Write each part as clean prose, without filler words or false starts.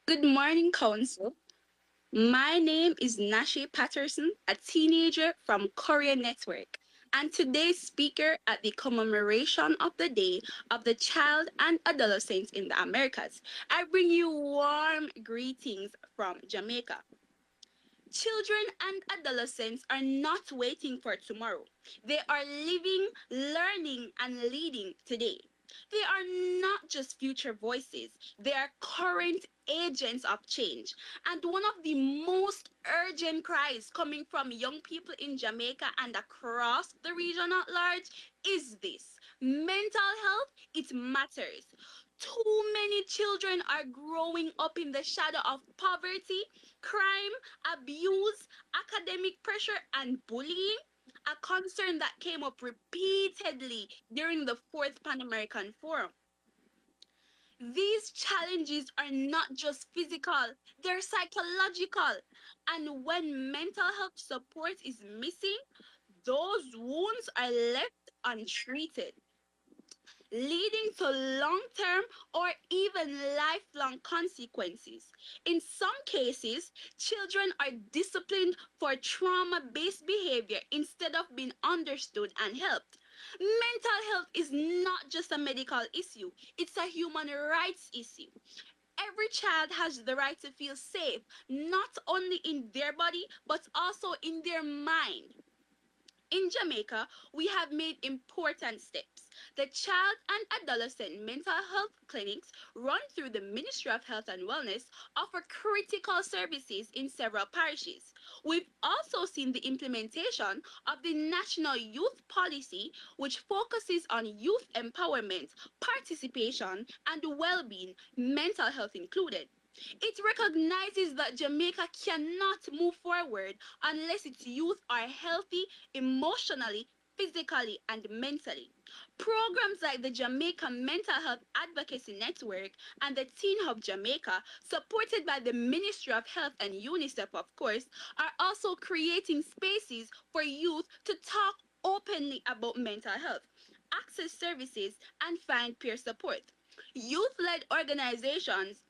Good morning, Council. My name is Nasha Patterson, a teenager from Korea Network, and today's speaker at the commemoration of the Day of the Child and Adolescent in the Americas. I bring you warm greetings from Jamaica. Children and adolescents are not waiting for tomorrow. They are living, learning, and leading today. They are not just future voices, they are current agents of change. And one of the most urgent cries coming from young people in Jamaica and across the region at large is this: mental health, it matters. Too many children are growing up in the shadow of poverty, crime, abuse, academic pressure, and bullying, a concern that came up repeatedly during the fourth Pan American Forum. These challenges are not just physical, they're psychological. And when mental health support is missing, those wounds are left untreated, leading to long term or even lifelong consequences. In some cases, children are disciplined for trauma based behavior instead of being understood and helped. Mental health is not just a medical issue, it's a human rights issue. Every child has the right to feel safe, not only in their body, but also in their mind. In Jamaica, we have made important steps. The child and adolescent mental health clinics run through the Ministry of Health and Wellness offer critical services in several parishes. We've also seen the implementation of the National Youth Policy, which focuses on youth empowerment, participation, and well being, mental health included. It recognizes that Jamaica cannot move forward unless its youth are healthy emotionally, physically, and mentally. Programs like the Jamaica Mental Health Advocacy Network and the Teen Hub Jamaica, supported by the Ministry of Health and UNICEF, of course, are also creating spaces for youth to talk openly about mental health, access services, and find peer support. Youth led organizations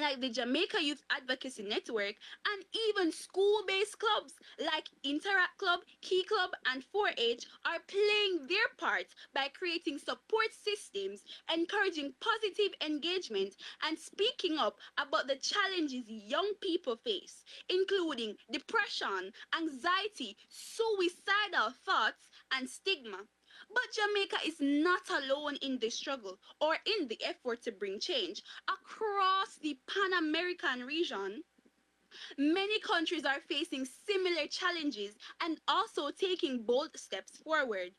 like the Jamaica Youth Advocacy Network, and even school based clubs like Interact Club, Key Club, and 4 H are playing their part by creating support systems, encouraging positive engagement, and speaking up about the challenges young people face, including depression, anxiety, suicidal thoughts, and stigma. But Jamaica is not alone in the struggle or in the effort to bring change. Across the Pan American region, many countries are facing similar challenges and also taking bold steps forward.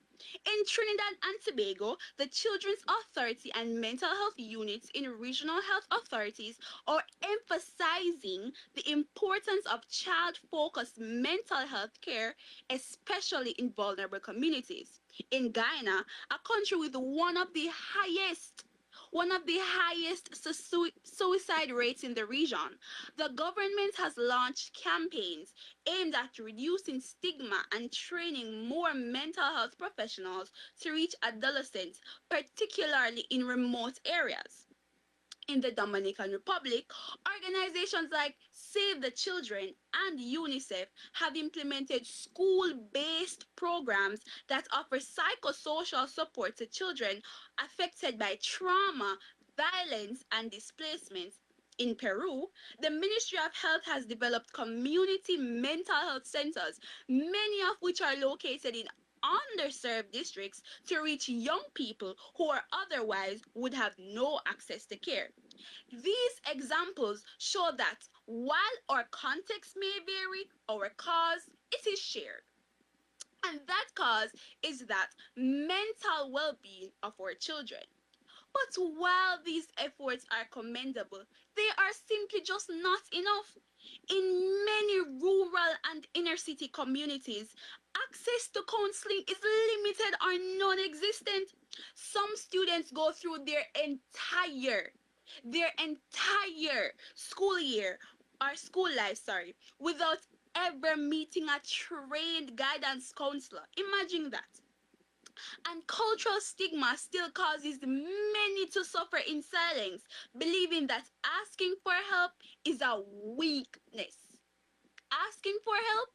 In Trinidad and Tobago, the Children's Authority and mental health units in regional health authorities are emphasizing the importance of child focused mental health care, especially in vulnerable communities. In Guyana, a country with one of the highest suicide rates in the region, the government has launched campaigns aimed at reducing stigma and training more mental health professionals to reach adolescents, particularly in remote areas. In the Dominican Republic, organizations like Save the Children and UNICEF have implemented school based programs that offer psychosocial support to children affected by trauma, violence, and displacement. In Peru, the Ministry of Health has developed community mental health centers, many of which are located in underserved districts to reach young people who are otherwise would have no access to care. These examples show that while our context may vary, our cause it is shared. And that cause is that mental well-being of our children. But while these efforts are commendable, they are simply just not enough. In many rural and inner city communities, access to counseling is limited or non existent. Some students go through their entire school year or school life, sorry, without ever meeting a trained guidance counselor. Imagine that. And cultural stigma still causes many to suffer in silence, believing that asking for help is a weakness. Asking for help.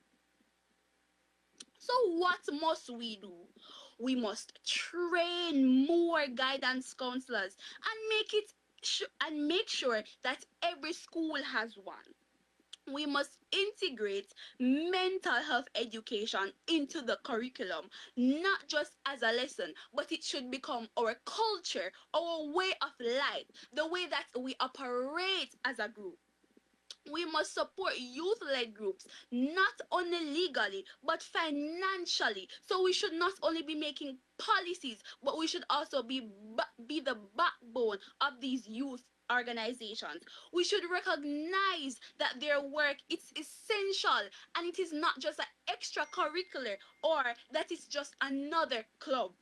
So, what must we do? We must train more guidance counselors and make sure that every school has one. We must integrate mental health education into the curriculum, not just as a lesson, but it should become our culture, our way of life, the way that we operate as a group. We must support youth led groups, not only legally, but financially. So we should not only be making policies, but we should also be the backbone of these youth organizations. We should recognize that their work is essential and it is not just an extracurricular or that it's just another club.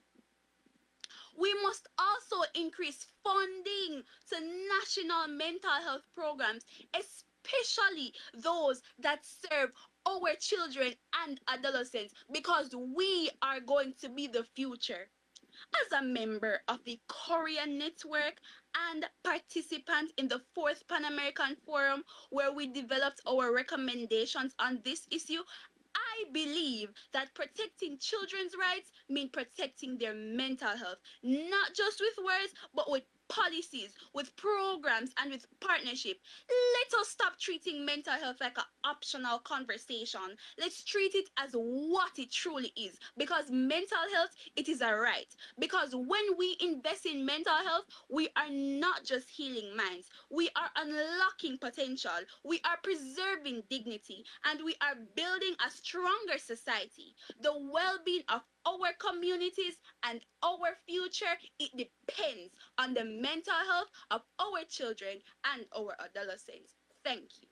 We must also increase funding to national mental health programs, especially those that serve our children and adolescents, because we are going to be the future. As a member of the Korean network and participant in the fourth Pan American Forum, where we developed our recommendations on this issue, I believe that protecting children's rights means protecting their mental health, not just with words, but with policies, with programs, and with partnership. Let us stop treating mental health like an optional conversation. Let's treat it as what it truly is, because mental health, it is a right. Because when we invest in mental health, we are not just healing minds, we are unlocking potential, we are preserving dignity, and we are building a stronger society. The well being of our communities and our future, it depends on the mental health of our children and our adolescents. Thank you.